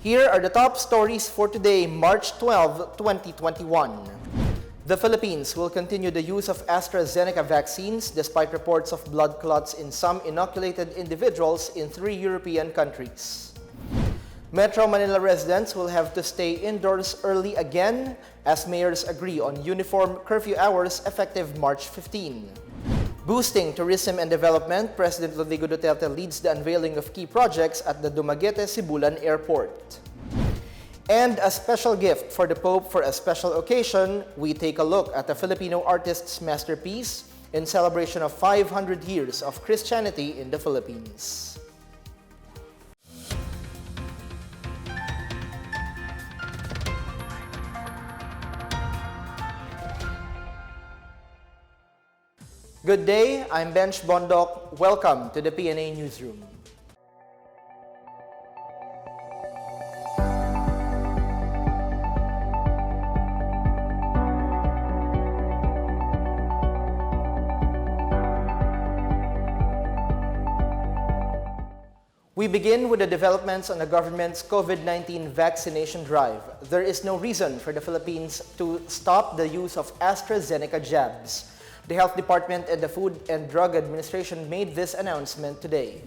Here are the top stories for today, March 12, 2021. The Philippines will continue the use of Astrazeneca vaccines despite reports of blood clots in some inoculated individuals in 3 European countries. Metro Manila residents will have to stay indoors early again as mayors agree on uniform curfew hours effective March 15. Boosting tourism and development, President Rodrigo Duterte leads the unveiling of key projects at the Dumaguete-Sibulan Airport. And a special gift for the Pope for a special occasion, we take a look at a Filipino artist's masterpiece in celebration of 500 years of Christianity in the Philippines. Good day, I'm Bench Bondok. Welcome to the PNA Newsroom. We begin with the developments on the government's COVID-19 vaccination drive. There is no reason for the Philippines to stop the use of Astrazeneca jabs. The Health Department and the Food and Drug Administration made this announcement today.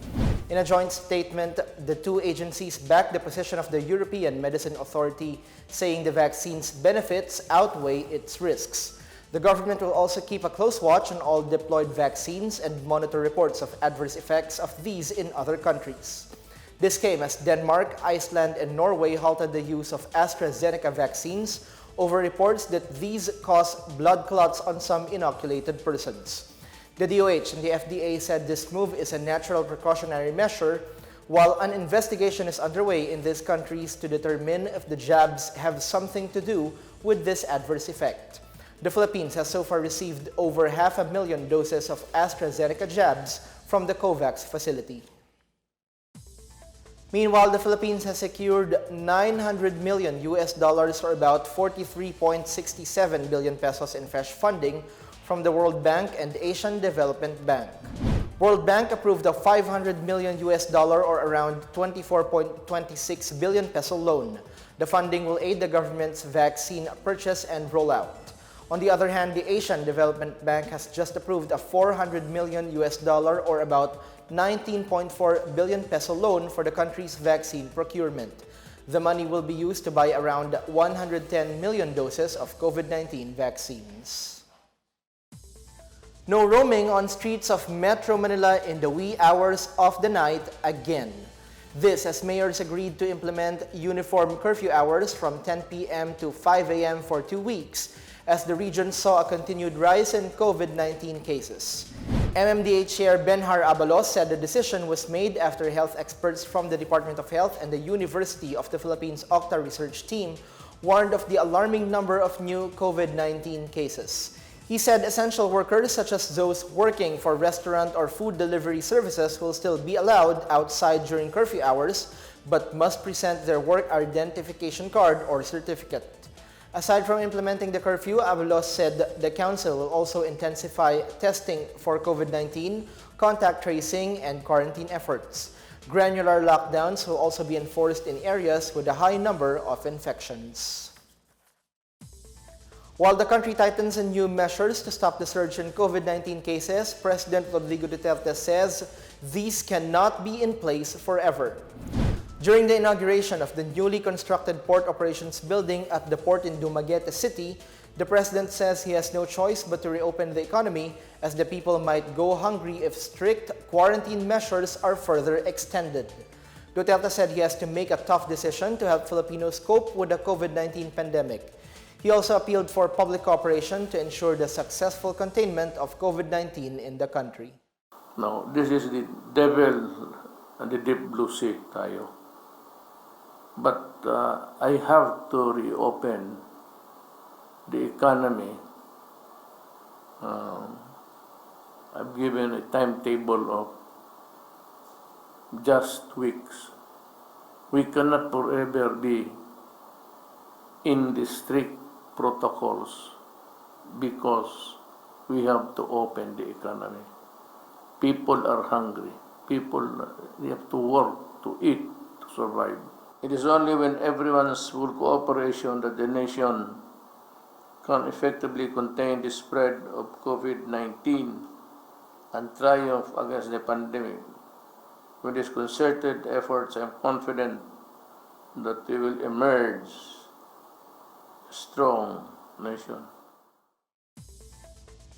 In a joint statement, the two agencies backed the position of the European Medicine Authority, saying the vaccine's benefits outweigh its risks. The government will also keep a close watch on all deployed vaccines and monitor reports of adverse effects of these in other countries. This came as Denmark, Iceland, and Norway halted the use of AstraZeneca vaccines over reports that these cause blood clots on some inoculated persons. The DOH and the FDA said this move is a natural precautionary measure, while an investigation is underway in these countries to determine if the jabs have something to do with this adverse effect. The Philippines has so far received over 500,000 doses of AstraZeneca jabs from the COVAX facility. Meanwhile, the Philippines has secured $900 million or about 43.67 billion pesos in fresh funding from the World Bank and Asian Development Bank. World Bank approved a $500 million or around 24.26 billion peso loan. The funding will aid the government's vaccine purchase and rollout. On the other hand, the Asian Development Bank has just approved a $400 million or about 19.4 billion peso loan for the country's vaccine procurement. The money will be used to buy around 110 million doses of COVID-19 vaccines. No roaming on streets of Metro Manila in the wee hours of the night again. This as mayors agreed to implement uniform curfew hours from 10 p.m. to 5 a.m. for 2 weeks, as the region saw a continued rise in COVID-19 cases. MMDA Chair Benhar Abalos said the decision was made after health experts from the Department of Health and the University of the Philippines Octa research team warned of the alarming number of new COVID-19 cases. He said essential workers such as those working for restaurant or food delivery services will still be allowed outside during curfew hours, but must present their work identification card or certificate. Aside from implementing the curfew, Abalos said the council will also intensify testing for COVID-19, contact tracing, and quarantine efforts. Granular lockdowns will also be enforced in areas with a high number of infections. While the country tightens in new measures to stop the surge in COVID-19 cases, President Rodrigo Duterte says these cannot be in place forever. During the inauguration of the newly constructed Port Operations Building at the port in Dumaguete City, the President says he has no choice but to reopen the economy as the people might go hungry if strict quarantine measures are further extended. Duterte said he has to make a tough decision to help Filipinos cope with the COVID-19 pandemic. He also appealed for public cooperation to ensure the successful containment of COVID-19 in the country. Now, this is the devil and the deep blue sea tayo. But I have to reopen the economy. I've given a timetable of just weeks. We cannot forever be in the strict protocols because we have to open the economy. People are hungry. People, they have to work, to eat, to survive. It is only when everyone's full cooperation that the nation can effectively contain the spread of COVID-19 and triumph against the pandemic. With these concerted efforts, I am confident that we will emerge a strong nation.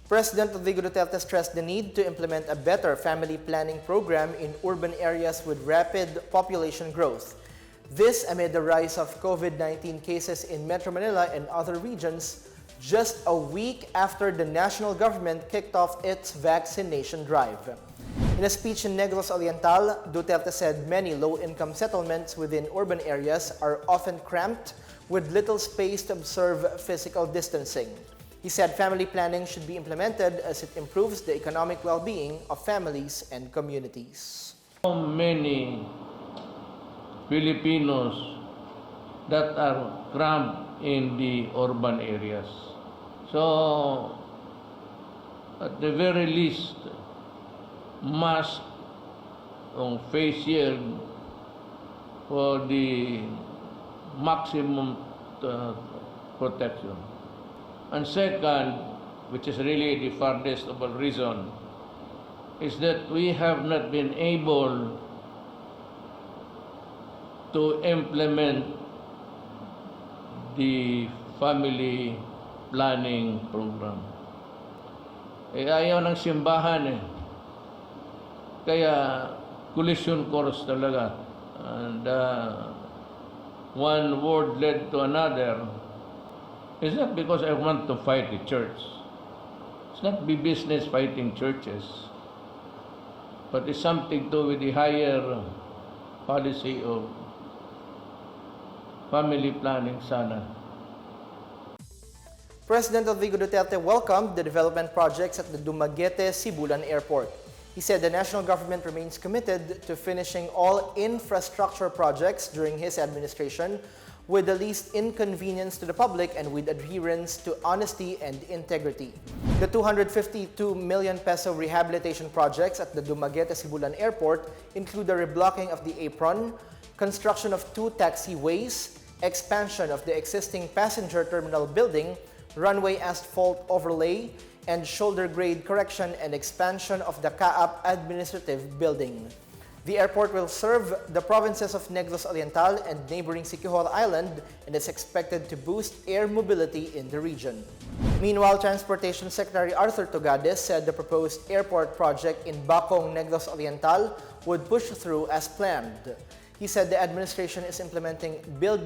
President Rodrigo Duterte stressed the need to implement a better family planning program in urban areas with rapid population growth. This amid the rise of COVID-19 cases in Metro Manila and other regions just a week after the national government kicked off its vaccination drive. In a speech in Negros Oriental, Duterte said many low-income settlements within urban areas are often cramped with little space to observe physical distancing. He said family planning should be implemented as it improves the economic well-being of families and communities. So many Filipinos that are cramped in the urban areas. So, at the very least, mask or face shield for the maximum protection. And second, which is really the farthest of all reason, is that we have not been able to implement the family planning program. Ayaw ng simbahan eh. Kaya collision course talaga. And one word led to another. It's not because I want to fight the church. It's not be business fighting churches. But it's something to do with the higher policy of family planning sana. President Rodrigo Duterte welcomed the development projects at the Dumaguete-Sibulan Airport. He said the national government remains committed to finishing all infrastructure projects during his administration with the least inconvenience to the public and with adherence to honesty and integrity. The 252 million peso rehabilitation projects at the Dumaguete-Sibulan Airport include the reblocking of the apron, construction of 2 taxiways, expansion of the existing passenger terminal building, runway asphalt overlay, and shoulder grade correction and expansion of the CAAP administrative building. The airport will serve the provinces of Negros Oriental and neighboring Siquijor Island and is expected to boost air mobility in the region. Meanwhile, Transportation Secretary Arthur Togades said the proposed airport project in Bacong, Negros Oriental would push through as planned. He said the administration is implementing build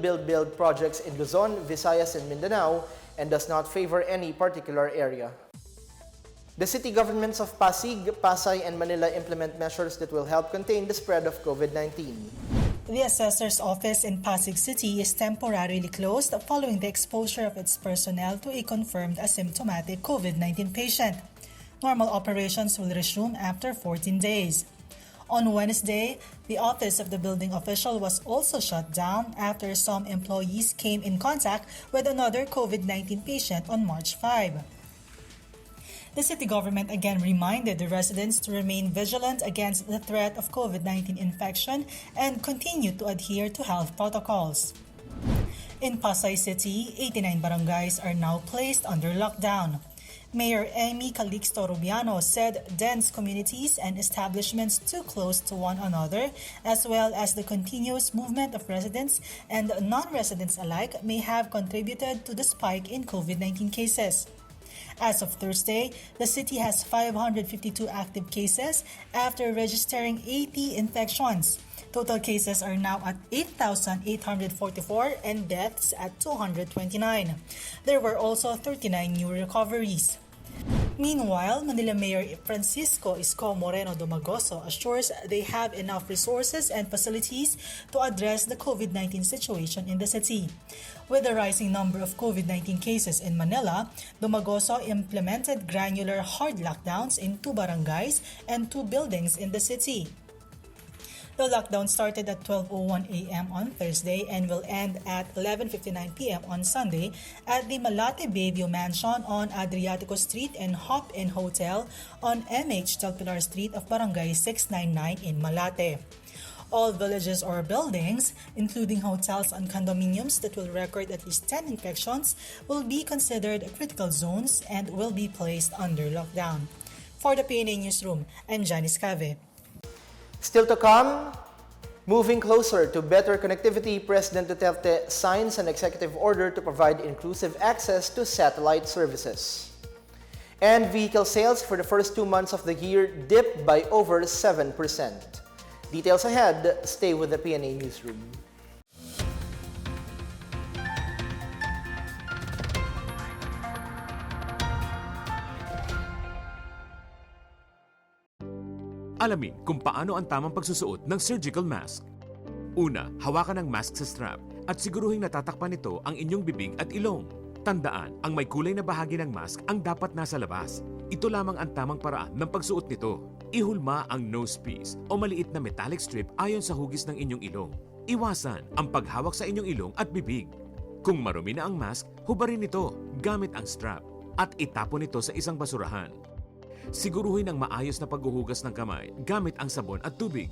projects in Luzon, Visayas, and Mindanao and does not favor any particular area. The city governments of Pasig, Pasay, and Manila implement measures that will help contain the spread of COVID-19. The assessor's office in Pasig City is temporarily closed following the exposure of its personnel to a confirmed asymptomatic COVID-19 patient. Normal operations will resume after 14 days. On Wednesday, the office of the building official was also shut down after some employees came in contact with another COVID-19 patient on March 5. The city government again reminded the residents to remain vigilant against the threat of COVID-19 infection and continue to adhere to health protocols. In Pasay City, 89 barangays are now placed under lockdown. Mayor Amy Calixto Rubiano said dense communities and establishments too close to one another, as well as the continuous movement of residents and non-residents alike, may have contributed to the spike in COVID-19 cases. As of Thursday, the city has 552 active cases after registering 80 infections. Total cases are now at 8,844 and deaths at 229. There were also 39 new recoveries. Meanwhile, Manila Mayor Francisco Isko Moreno Domagoso assures they have enough resources and facilities to address the COVID-19 situation in the city. With the rising number of COVID-19 cases in Manila, Domagoso implemented granular hard lockdowns in 2 barangays and 2 buildings in the city. The lockdown started at 12:01 a.m. on Thursday and will end at 11:59 p.m. on Sunday at the Malate Bayview Mansion on Adriatico Street and Hop-In Hotel on MH Del Pilar Street of Barangay 699 in Malate. All villages or buildings, including hotels and condominiums that will record at least 10 infections, will be considered critical zones and will be placed under lockdown. For the PNA Newsroom, I'm Janice Cave. Still to come, moving closer to better connectivity, President Duterte signs an executive order to provide inclusive access to satellite services. And vehicle sales for the first 2 months of the year dipped by over 7%. Details ahead, stay with the PNA Newsroom. Alamin kung paano ang tamang pagsusuot ng surgical mask. Una, hawakan ang mask sa strap at siguruhing natatakpan nito ang inyong bibig at ilong. Tandaan, ang may kulay na bahagi ng mask ang dapat nasa labas. Ito lamang ang tamang paraan ng pagsuot nito. Ihulma ang nose piece o maliit na metallic strip ayon sa hugis ng inyong ilong. Iwasan ang paghawak sa inyong ilong at bibig. Kung marumi na ang mask, hubarin ito gamit ang strap at itapon ito sa isang basurahan. Siguruhin ang maayos na paghuhugas ng kamay gamit ang sabon at tubig.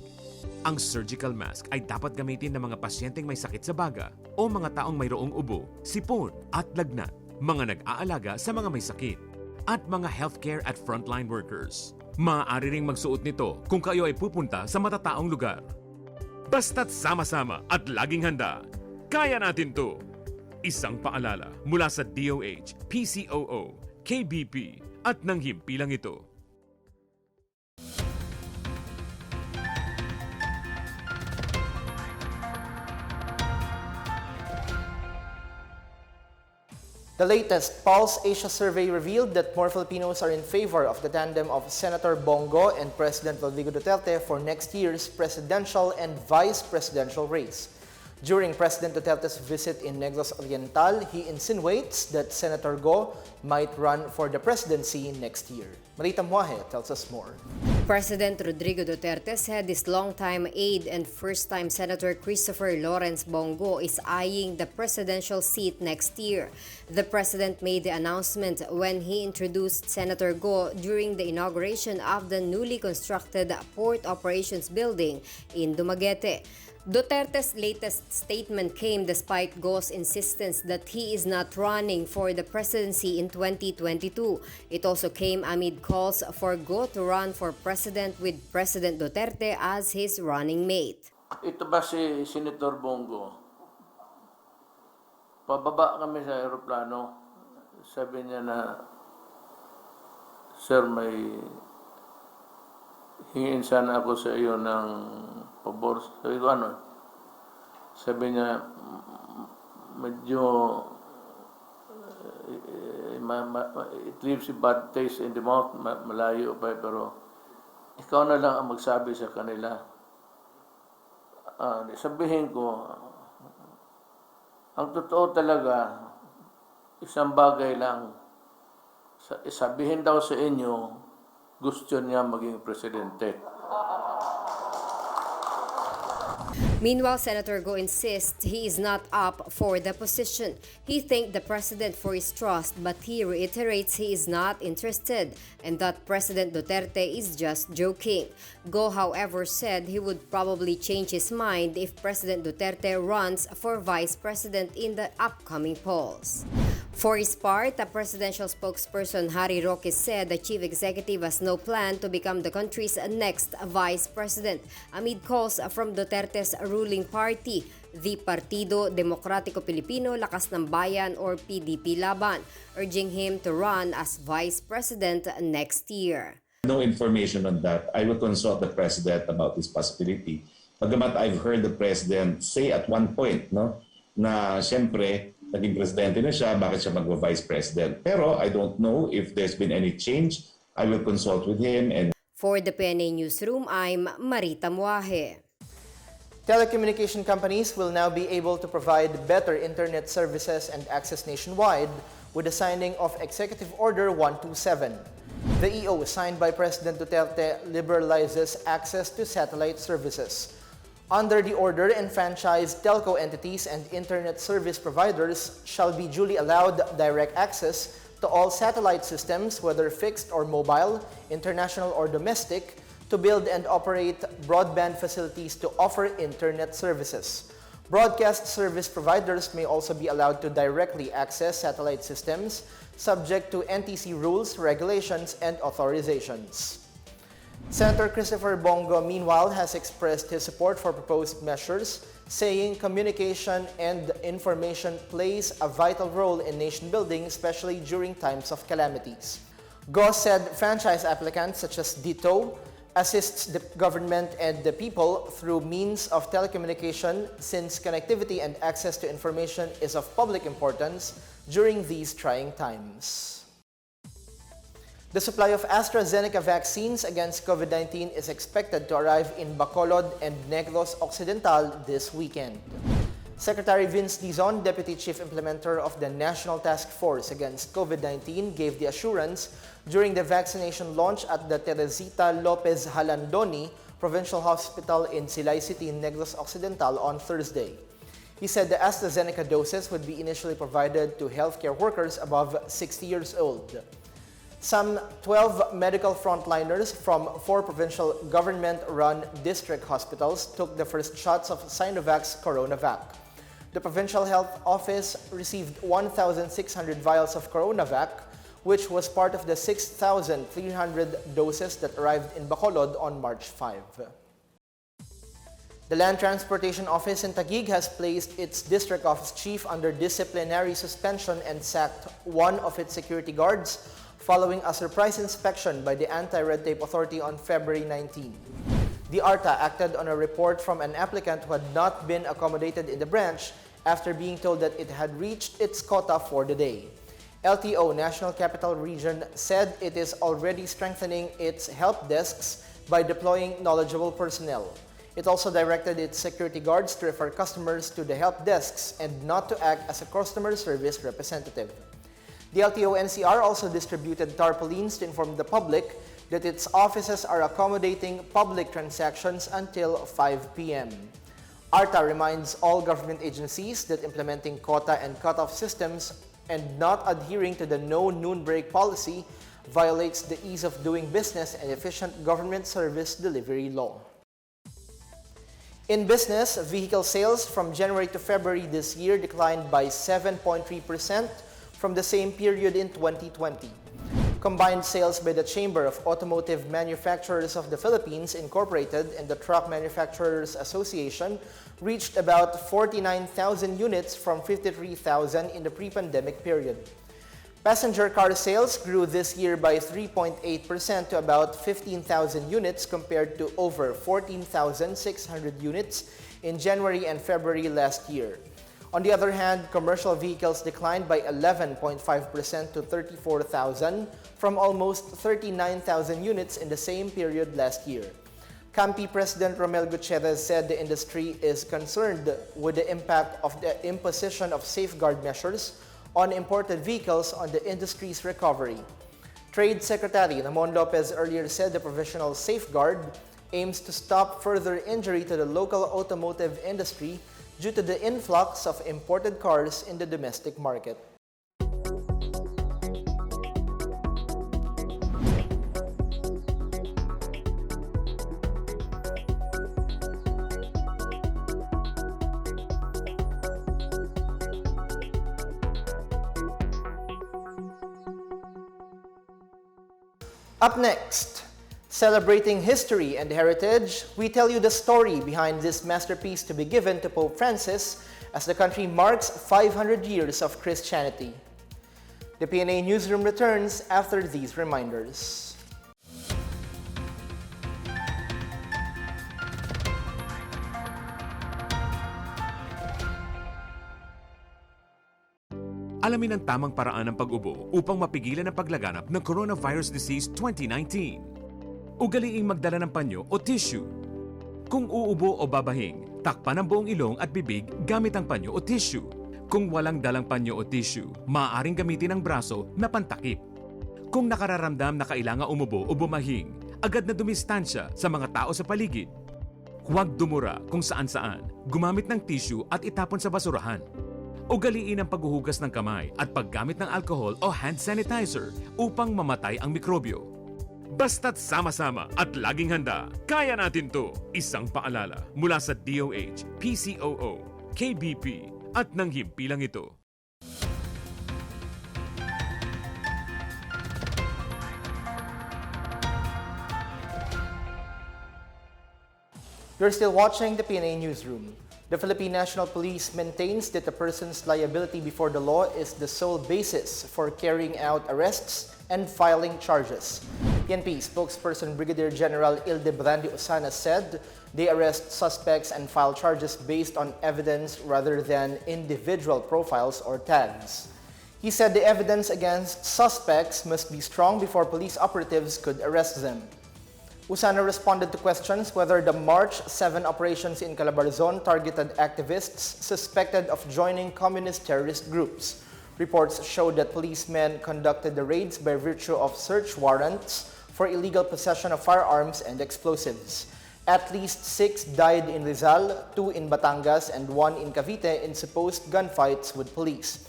Ang surgical mask ay dapat gamitin ng mga pasyenteng may sakit sa baga o mga taong mayroong ubo, sipon at lagnat, mga nag-aalaga sa mga may sakit, at mga healthcare at frontline workers. Maaari ring magsuot nito kung kayo ay pupunta sa matataong lugar. Basta't sama-sama at laging handa, kaya natin to! Isang paalala mula sa DOH, PCOO, KBP at ng himpilang ito. The latest Pulse Asia survey revealed that more Filipinos are in favor of the tandem of Senator Bongo and President Rodrigo Duterte for next year's presidential and vice presidential race. During President Duterte's visit in Negros Oriental, he insinuates that Senator Go might run for the presidency next year. Marita Muahe tells us more. President Rodrigo Duterte said his longtime aide and first-time Senator Christopher Lawrence Bongo is eyeing the presidential seat next year. The president made the announcement when he introduced Senator Go during the inauguration of the newly constructed Port Operations Building in Dumaguete. Duterte's latest statement came despite Go's insistence that he is not running for the presidency in 2022. It also came amid calls for Go to run for president with President Duterte as his running mate. Ito ba si Senator Bongo? Pababa kami sa aeroplano. Sabi niya na, Sir, may hingin sana ako sa iyo ng pabor. Sabi ko, ano? Sabi niya, medyo it leaves a bad taste in the mouth, malayo pa, pero ikaw na lang ang magsabi sa kanila. Sabihin ko, ang totoo talaga, isang bagay lang, sabihin daw sa inyo, gusto niya maging presidente. Meanwhile, Senator Go insists he is not up for the position. He thanked the president for his trust, but he reiterates he is not interested and that President Duterte is just joking. Go, however, said he would probably change his mind if President Duterte runs for vice president in the upcoming polls. For his part, the presidential spokesperson Harry Roque said the chief executive has no plan to become the country's next vice president amid calls from Duterte's ruling party, the Partido Demokratiko Pilipino Lakas ng Bayan or PDP Laban, urging him to run as vice president next year. No information on that. I will consult the president about this possibility. Bagamat I've heard the president say at one point, na siyempre, naging presidente na siya, bakit siya magwa-vice president? Pero I don't know if there's been any change. I will consult with him. And for the PNA Newsroom, I'm Marita Muahe. Telecommunication companies will now be able to provide better internet services and access nationwide with the signing of Executive Order 127. The EO, signed by President Duterte, liberalizes access to satellite services. Under the order, enfranchised telco entities and internet service providers shall be duly allowed direct access to all satellite systems, whether fixed or mobile, international or domestic, to build and operate broadband facilities to offer internet services. Broadcast service providers may also be allowed to directly access satellite systems, subject to NTC rules, regulations, and authorizations. Senator Christopher Bongo, meanwhile, has expressed his support for proposed measures, saying communication and information plays a vital role in nation building, especially during times of calamities. Go said franchise applicants such as DITO assists the government and the people through means of telecommunication, since connectivity and access to information is of public importance during these trying times. The supply of Astrazeneca vaccines against COVID-19 is expected to arrive in Bacolod and Negros Occidental this weekend. Secretary Vince Dizon, Deputy Chief Implementer of the National Task Force Against COVID-19, gave the assurance during the vaccination launch at the Teresita Lopez Halandoni Provincial Hospital in Silay City, Negros Occidental on Thursday. He said the AstraZeneca doses would be initially provided to healthcare workers above 60 years old. Some 12 medical frontliners from 4 provincial government-run district hospitals took the first shots of Sinovac's CoronaVac. The Provincial Health Office received 1,600 vials of CoronaVac, which was part of the 6,300 doses that arrived in Bacolod on March 5. The Land Transportation Office in Taguig has placed its district office chief under disciplinary suspension and sacked one of its security guards following a surprise inspection by the Anti-Red Tape Authority on February 19. The ARTA acted on a report from an applicant who had not been accommodated in the branch after being told that it had reached its quota for the day. LTO National Capital Region said it is already strengthening its help desks by deploying knowledgeable personnel. It also directed its security guards to refer customers to the help desks and not to act as a customer service representative. The LTO-NCR also distributed tarpaulins to inform the public that its offices are accommodating public transactions until 5 p.m. ARTA reminds all government agencies that implementing quota and cutoff systems and not adhering to the no noon break policy violates the ease of doing business and efficient government service delivery law. In business, vehicle sales from January to February this year declined by 7.3% from the same period in 2020. Combined sales by the Chamber of Automotive Manufacturers of the Philippines Incorporated and the Truck Manufacturers Association reached about 49,000 units from 53,000 in the pre-pandemic period. Passenger car sales grew this year by 3.8% to about 15,000 units compared to over 14,600 units in January and February last year. On the other hand, commercial vehicles declined by 11.5% to 34,000 from almost 39,000 units in the same period last year. CAMPI President Romel Gutierrez said the industry is concerned with the impact of the imposition of safeguard measures on imported vehicles on the industry's recovery. Trade Secretary Ramon Lopez earlier said the provisional safeguard aims to stop further injury to the local automotive industry due to the influx of imported cars in the domestic market. Up next, celebrating history and heritage, we tell you the story behind this masterpiece to be given to Pope Francis as the country marks 500 years of Christianity. The PNA Newsroom returns after these reminders. Alamin ang tamang paraan ng pag-ubo upang mapigilan ang paglaganap ng Coronavirus Disease 2019. Ugaliing magdala ng panyo o tissue. Kung uubo o babahing, takpan ang buong ilong at bibig gamit ang panyo o tissue. Kung walang dalang panyo o tissue, maaaring gamitin ang braso na pantakip. Kung nakararamdam na kailangan umubo o bumahing, agad na dumistansya sa mga tao sa paligid. Huwag dumura kung saan-saan, gumamit ng tissue at itapon sa basurahan. Ugaliin ang paghuhugas ng kamay at paggamit ng alcohol o hand sanitizer upang mamatay ang mikrobyo. Basta't sama-sama at laging handa, kaya natin to. Isang paalala mula sa DOH, PCOO, KBP at ng himpilang ito. You're still watching the PNA Newsroom. The Philippine National Police maintains that a person's liability before the law is the sole basis for carrying out arrests and filing charges. PNP spokesperson Brigadier General Ildebrandi Osana said they arrest suspects and file charges based on evidence rather than individual profiles or tags. He said the evidence against suspects must be strong before police operatives could arrest them. Usana responded to questions whether the March 7 operations in Calabarzon targeted activists suspected of joining communist terrorist groups. Reports showed that policemen conducted the raids by virtue of search warrants for illegal possession of firearms and explosives. At least 6 died in Rizal, 2 in Batangas, and 1 in Cavite in supposed gunfights with police.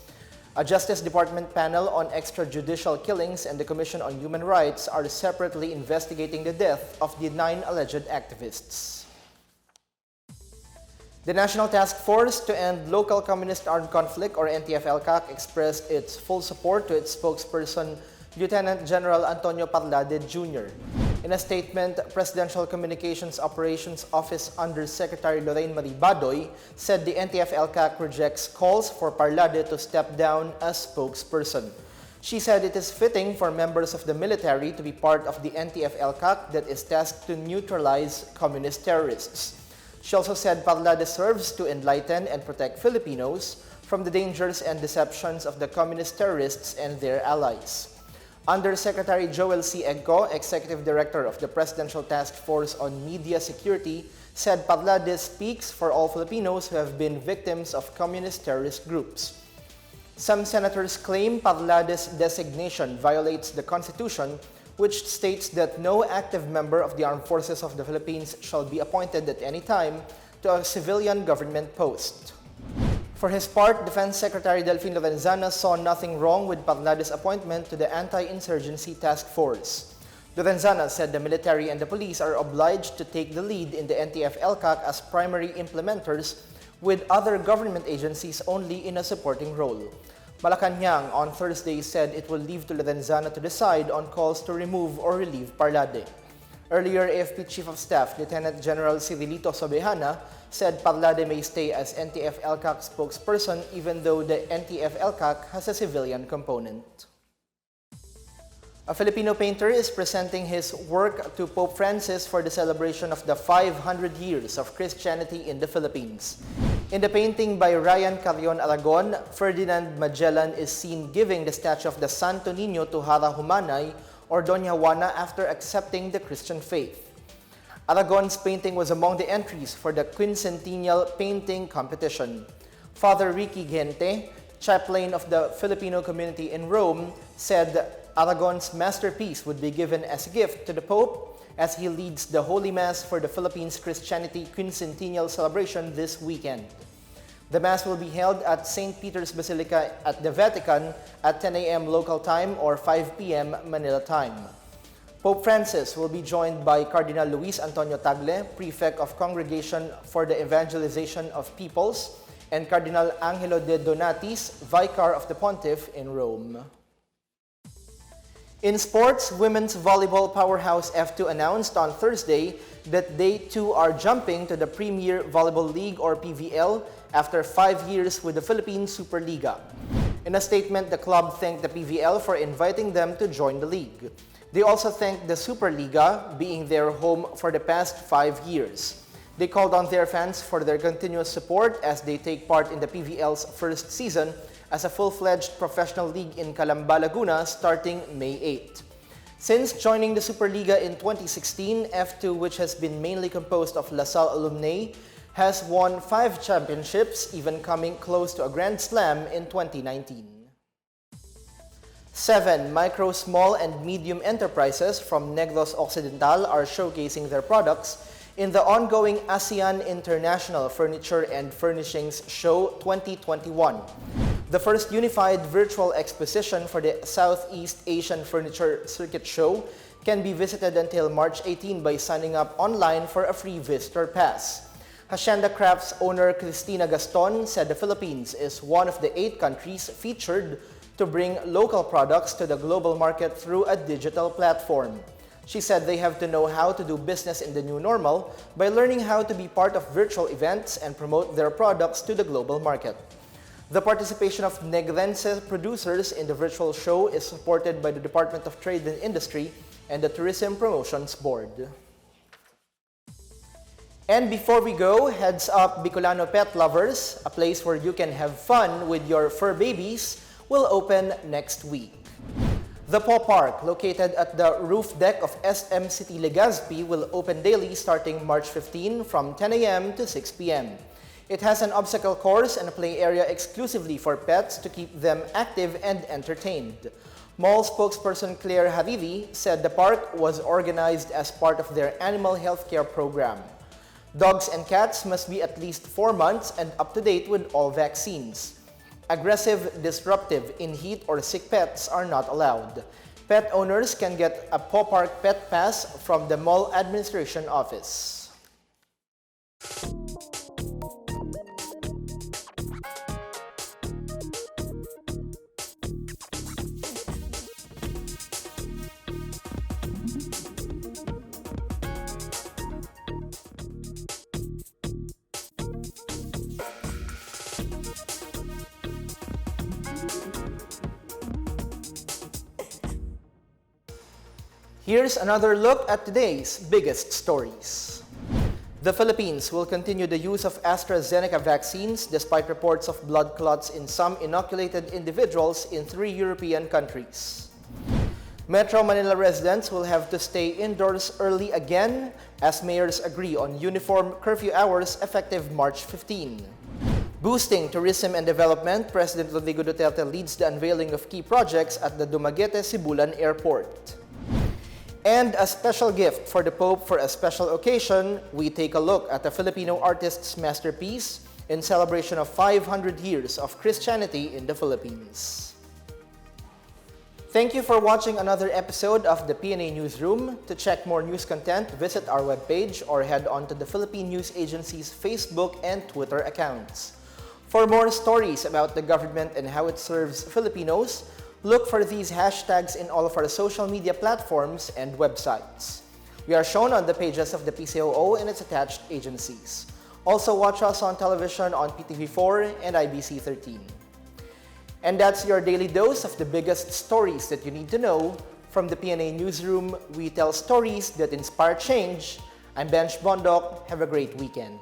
A Justice Department panel on extrajudicial killings and the Commission on Human Rights are separately investigating the death of the 9 alleged activists. The National Task Force to End Local Communist Armed Conflict, or NTF-LCAC, expressed its full support to its spokesperson, Lieutenant General Antonio Parlade Jr. In a statement, Presidential Communications Operations Office Undersecretary Lorraine Marie Badoy said the NTF-LCAC rejects calls for Parlade to step down as spokesperson. She said it is fitting for members of the military to be part of the NTF-LCAC that is tasked to neutralize communist terrorists. She also said Parlade serves to enlighten and protect Filipinos from the dangers and deceptions of the communist terrorists and their allies. Undersecretary Joel C. Egco, Executive Director of the Presidential Task Force on Media Security, said Parlade speaks for all Filipinos who have been victims of communist terrorist groups. Some senators claim Parlade's designation violates the Constitution, which states that no active member of the Armed Forces of the Philippines shall be appointed at any time to a civilian government post. For his part, Defense Secretary Delfin Lorenzana saw nothing wrong with Parlade's appointment to the Anti-Insurgency Task Force. Lorenzana said the military and the police are obliged to take the lead in the NTF-LCAC as primary implementers, with other government agencies only in a supporting role. Malacanang on Thursday said it will leave to Lorenzana to decide on calls to remove or relieve Parlade. Earlier, AFP Chief of Staff Lieutenant General Cirilito Sobejana said Parlade may stay as NTF-LCAC spokesperson even though the NTF-LCAC has a civilian component. A Filipino painter is presenting his work to Pope Francis for the celebration of the 500 years of Christianity in the Philippines. In the painting by Ryan Carrion Aragon, Ferdinand Magellan is seen giving the statue of the Santo Niño to Hara Humanay, or Doña Juana, after accepting the Christian faith. Aragon's painting was among the entries for the quincentennial painting competition. Father Ricky Gente, chaplain of the Filipino community in Rome, said Aragon's masterpiece would be given as a gift to the Pope as he leads the Holy Mass for the Philippines Christianity Quincentennial celebration this weekend. The Mass will be held at St. Peter's Basilica at the Vatican at 10 a.m. local time or 5 p.m. Manila time. Pope Francis will be joined by Cardinal Luis Antonio Tagle, Prefect of Congregation for the Evangelization of Peoples, and Cardinal Angelo de Donatis, Vicar of the Pontiff in Rome. In sports, women's volleyball powerhouse F2 announced on Thursday that they too are jumping to the Premier Volleyball League, or PVL, after 5 years with the Philippine Superliga. In a statement, the club thanked the PVL for inviting them to join the league. They also thanked the Superliga, being their home for the past 5 years. They called on their fans for their continuous support as they take part in the PVL's first season as a full-fledged professional league in Calamba, Laguna, starting May 8. Since joining the Superliga in 2016, F2, which has been mainly composed of LaSalle alumni, has won 5 championships, even coming close to a Grand Slam in 2019. 7 micro, small, and medium enterprises from Negros Occidental are showcasing their products in the ongoing ASEAN International Furniture and Furnishings Show 2021, the first unified virtual exposition for the Southeast Asian Furniture Circuit Show, can be visited until March 18 by signing up online for a free visitor pass. Hacienda Crafts owner Cristina Gaston said the Philippines is one of the 8 countries featured to bring local products to the global market through a digital platform. She said they have to know how to do business in the new normal by learning how to be part of virtual events and promote their products to the global market. The participation of Negrense producers in the virtual show is supported by the Department of Trade and Industry and the Tourism Promotions Board. And before we go, heads up Bicolano pet lovers, a place where you can have fun with your fur babies, will open next week. The Paw Park, located at the roof deck of SM City Legazpi, will open daily starting March 15 from 10 a.m. to 6 p.m. It has an obstacle course and a play area exclusively for pets to keep them active and entertained. Mall spokesperson Claire Hariri said the park was organized as part of their animal health care program. Dogs and cats must be at least 4 months and up to date with all vaccines. Aggressive, disruptive, in heat or sick pets are not allowed. Pet owners can get a Paw Park Pet Pass from the Mall Administration Office. Here's another look at today's biggest stories. The Philippines will continue the use of Astrazeneca vaccines despite reports of blood clots in some inoculated individuals in 3 European countries. Metro Manila residents will have to stay indoors early again as mayors agree on uniform curfew hours effective March 15. Boosting tourism and development, President Rodrigo Duterte leads the unveiling of key projects at the Dumaguete-Sibulan Airport. And a special gift for the Pope for a special occasion, we take a look at a Filipino artist's masterpiece in celebration of 500 years of Christianity in the Philippines. Thank you for watching another episode of the PNA Newsroom. To check more news content, visit our webpage or head on to the Philippine News Agency's Facebook and Twitter accounts. For more stories about the government and how it serves Filipinos, look for these hashtags in all of our social media platforms and websites. We are shown on the pages of the PCOO and its attached agencies. Also watch us on television on PTV4 and IBC 13. And that's your daily dose of the biggest stories that you need to know. From the PNA Newsroom, we tell stories that inspire change. I'm Bench Bondok. Have a great weekend.